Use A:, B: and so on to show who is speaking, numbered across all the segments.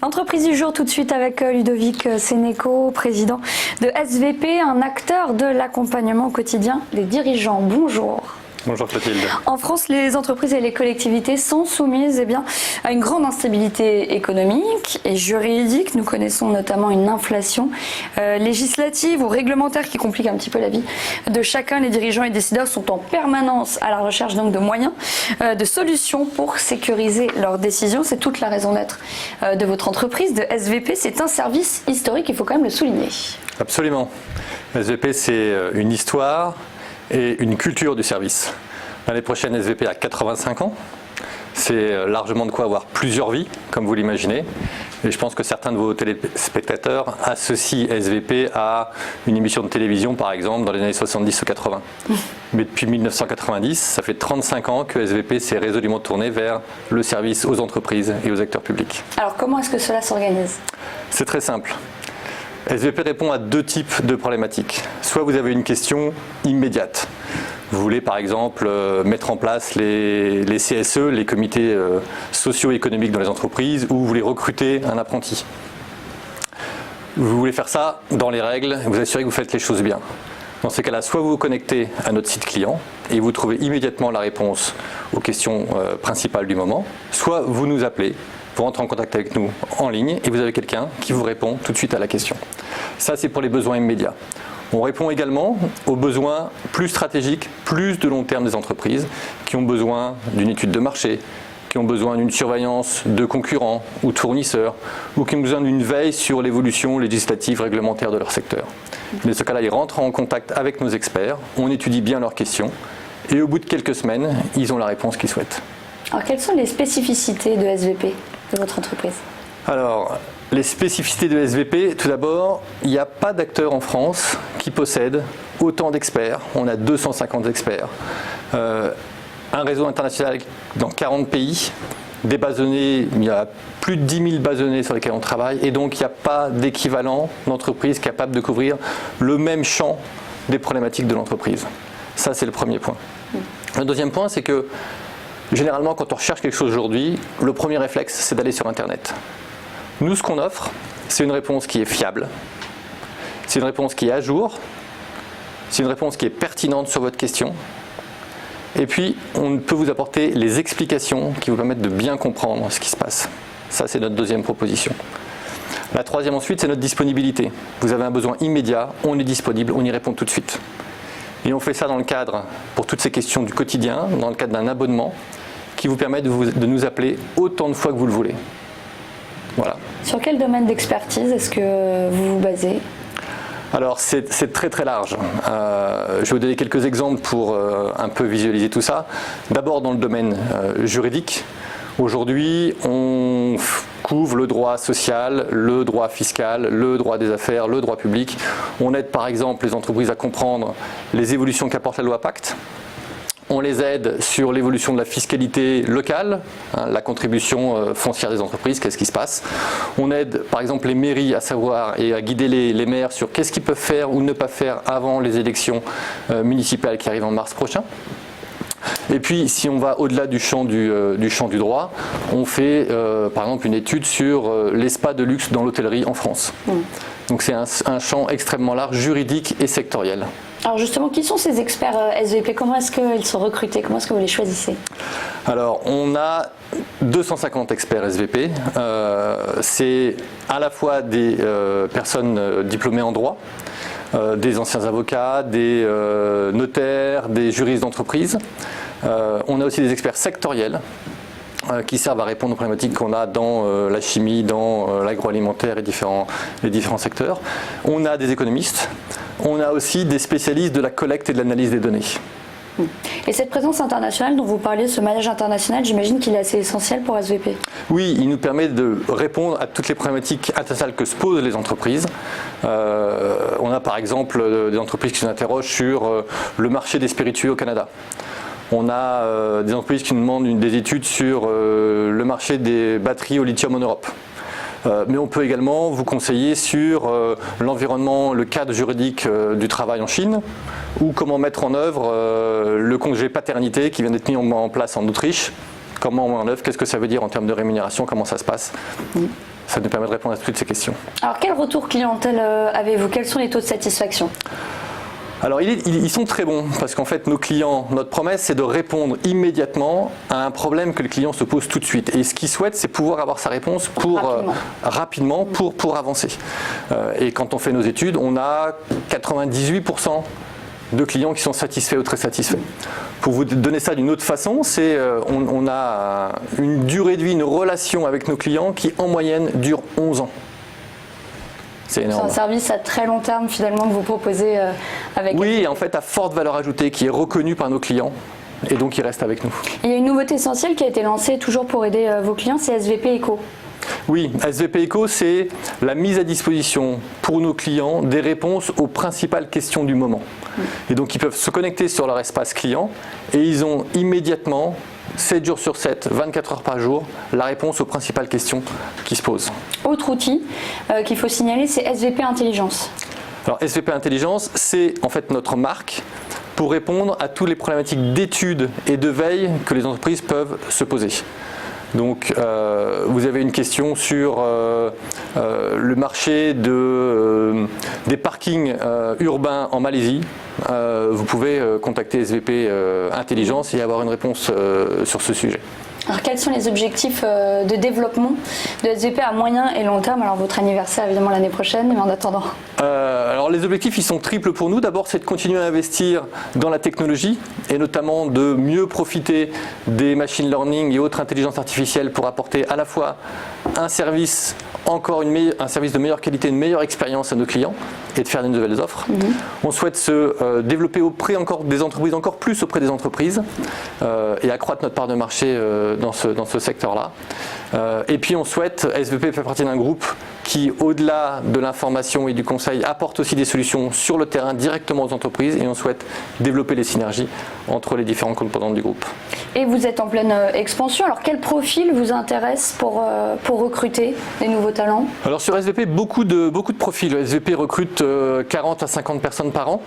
A: L'entreprise du jour tout de suite avec Ludovic Sénéco, président de SVP, un acteur de l'accompagnement au quotidien des dirigeants. Bonjour.
B: Bonjour Clotilde. En
A: France, les entreprises et les collectivités sont soumises à une grande instabilité économique et juridique. Nous connaissons notamment une inflation législative ou réglementaire qui complique un petit peu la vie de chacun. Les dirigeants et décideurs sont en permanence à la recherche donc de moyens, de solutions pour sécuriser leurs décisions. C'est toute la raison d'être de votre entreprise, de SVP. C'est un service historique, il faut quand même le souligner.
B: Absolument. SVP, c'est une histoire et une culture du service. L'année prochaine, SVP a 85 ans. C'est largement de quoi avoir plusieurs vies, comme vous l'imaginez. Et je pense que certains de vos téléspectateurs associent SVP à une émission de télévision, par exemple, dans les années 70 ou 80. Mais depuis 1990, ça fait 35 ans que SVP s'est résolument tourné vers le service aux entreprises et aux acteurs publics.
A: Alors comment est-ce que cela s'organise ?
B: C'est très simple. SVP répond à deux types de problématiques. Soit vous avez une question immédiate. Vous voulez par exemple mettre en place les CSE, les comités socio-économiques dans les entreprises, ou vous voulez recruter un apprenti. Vous voulez faire ça dans les règles, vous assurez que vous faites les choses bien. Dans ces cas-là, soit vous vous connectez à notre site client et vous trouvez immédiatement la réponse aux questions principales du moment, soit vous nous appelez. Vous rentrez en contact avec nous en ligne et vous avez quelqu'un qui vous répond tout de suite à la question. Ça, c'est pour les besoins immédiats. On répond également aux besoins plus stratégiques, plus de long terme des entreprises qui ont besoin d'une étude de marché, qui ont besoin d'une surveillance de concurrents ou de fournisseurs, ou qui ont besoin d'une veille sur l'évolution législative réglementaire de leur secteur. Dans ce cas-là, ils rentrent en contact avec nos experts, on étudie bien leurs questions et au bout de quelques semaines, ils ont la réponse qu'ils souhaitent.
A: Alors, quelles sont les spécificités de SVP, de votre entreprise ?
B: Alors, les spécificités de SVP, tout d'abord, il n'y a pas d'acteur en France qui possède autant d'experts. On a 250 experts. Un réseau international dans 40 pays. Des bases de données, il y a plus de 10 000 bases de données sur lesquelles on travaille. Et donc, il n'y a pas d'équivalent d'entreprise capable de couvrir le même champ des problématiques de l'entreprise. Ça, c'est le premier point. Le deuxième point, c'est que généralement, quand on recherche quelque chose aujourd'hui, le premier réflexe, c'est d'aller sur Internet. Nous, ce qu'on offre, c'est une réponse qui est fiable, c'est une réponse qui est à jour, c'est une réponse qui est pertinente sur votre question. Et puis, on peut vous apporter les explications qui vous permettent de bien comprendre ce qui se passe. Ça, c'est notre deuxième proposition. La troisième ensuite, c'est notre disponibilité. Vous avez un besoin immédiat, on est disponible, on y répond tout de suite. Et on fait ça dans le cadre, pour toutes ces questions du quotidien, dans le cadre d'un abonnement qui vous permet de nous appeler autant de fois que vous le voulez. Voilà.
A: Sur quel domaine d'expertise est-ce que vous vous basez ?
B: Alors c'est très très large. Je vais vous donner quelques exemples pour un peu visualiser tout ça. D'abord dans le domaine juridique. Aujourd'hui, on couvre le droit social, le droit fiscal, le droit des affaires, le droit public. On aide par exemple les entreprises à comprendre les évolutions qu'apporte la loi Pacte. On les aide sur l'évolution de la fiscalité locale, la contribution foncière des entreprises, qu'est-ce qui se passe. On aide par exemple les mairies à savoir et à guider les maires sur qu'est-ce qu'ils peuvent faire ou ne pas faire avant les élections municipales qui arrivent en mars prochain. Et puis, si on va au-delà du champ du droit, on fait par exemple une étude sur les spas de luxe dans l'hôtellerie en France. Donc c'est un champ extrêmement large, juridique et sectoriel.
A: Alors justement, qui sont ces experts SVP ? Comment est-ce qu'ils sont recrutés ? Comment est-ce que vous les choisissez ?
B: Alors, on a 250 experts SVP. C'est à la fois des personnes diplômées en droit, des anciens avocats, des notaires, des juristes d'entreprise. On a aussi des experts sectoriels qui servent à répondre aux problématiques qu'on a dans la chimie, dans l'agroalimentaire et les différents secteurs. On a des économistes. On a aussi des spécialistes de la collecte et de l'analyse des données.
A: Et cette présence internationale dont vous parliez, ce maillage international, j'imagine qu'il est assez essentiel pour SVP.
B: Oui, il nous permet de répondre à toutes les problématiques internationales que se posent les entreprises. On a par exemple des entreprises qui nous interrogent sur le marché des spiritueux au Canada. On a des entreprises qui nous demandent des études sur le marché des batteries au lithium en Europe. Mais on peut également vous conseiller sur l'environnement, le cadre juridique du travail en Chine, ou comment mettre en œuvre le congé paternité qui vient d'être mis en place en Autriche. Comment on met en œuvre, qu'est-ce que ça veut dire en termes de rémunération, comment ça se passe. ça nous permet de répondre à toutes ces questions.
A: Alors quel retour clientèle avez-vous? Quels sont les taux de satisfaction?
B: Alors ils sont très bons parce qu'en fait nos clients, notre promesse c'est de répondre immédiatement à un problème que le client se pose tout de suite. Et ce qu'il souhaite c'est pouvoir avoir sa réponse rapidement pour avancer. Et quand on fait nos études, on a 98% de clients qui sont satisfaits ou très satisfaits. Pour vous donner ça d'une autre façon, on a une durée de vie, une relation avec nos clients qui en moyenne dure 11 ans. C'est énorme.
A: C'est un service à très long terme finalement que vous proposez avec...
B: Oui, en fait à forte valeur ajoutée qui est reconnue par nos clients et donc qui reste avec nous.
A: Il y a une nouveauté essentielle qui a été lancée toujours pour aider vos clients, c'est SVP Eco.
B: Oui, SVP Eco, c'est la mise à disposition pour nos clients des réponses aux principales questions du moment. Et donc ils peuvent se connecter sur leur espace client et ils ont immédiatement 7 jours sur 7, 24 heures par jour, la réponse aux principales questions qui se posent.
A: Autre outil qu'il faut signaler, c'est SVP Intelligence.
B: Alors SVP Intelligence, c'est en fait notre marque pour répondre à toutes les problématiques d'études et de veille que les entreprises peuvent se poser. Donc vous avez une question sur le marché des parkings urbains en Malaisie. Vous pouvez contacter SVP Intelligence et avoir une réponse sur ce sujet.
A: Alors quels sont les objectifs de développement de SVP à moyen et long terme? Alors votre anniversaire évidemment l'année prochaine, mais en attendant.
B: Alors les objectifs ils sont triples pour nous. D'abord c'est de continuer à investir dans la technologie et notamment de mieux profiter des machine learning et autres intelligences artificielles pour apporter à la fois un service un service de meilleure qualité, une meilleure expérience à nos clients et de faire de nouvelles offres. On souhaite se développer auprès des entreprises, encore plus auprès des entreprises et accroître notre part de marché dans ce secteur-là. Et puis on souhaite, SVP fait partie d'un groupe qui, au-delà de l'information et du conseil, apporte aussi des solutions sur le terrain directement aux entreprises et on souhaite développer les synergies entre les différents composants du groupe.
A: Et vous êtes en pleine expansion, alors quel profil vous intéresse pour recruter des nouveaux talents? Alors
B: sur SVP, beaucoup de profils. SVP recrute 40 à 50 personnes par an.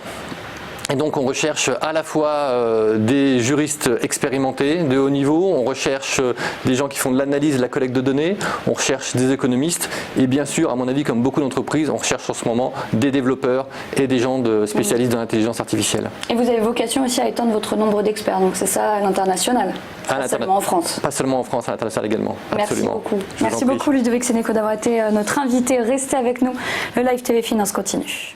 B: Et donc on recherche à la fois des juristes expérimentés de haut niveau, on recherche des gens qui font de l'analyse, de la collecte de données, on recherche des économistes et bien sûr, à mon avis, comme beaucoup d'entreprises, on recherche en ce moment des développeurs et des gens spécialistes de l'intelligence artificielle. Et vous avez vocation aussi à étendre votre nombre d'experts, donc c'est ça à l'international, pas seulement en France. Pas seulement en France, à l'international également.
A: Merci beaucoup. Merci beaucoup Ludovic Sénéco d'avoir été notre invité. Restez avec nous, le Live TV Finance continue.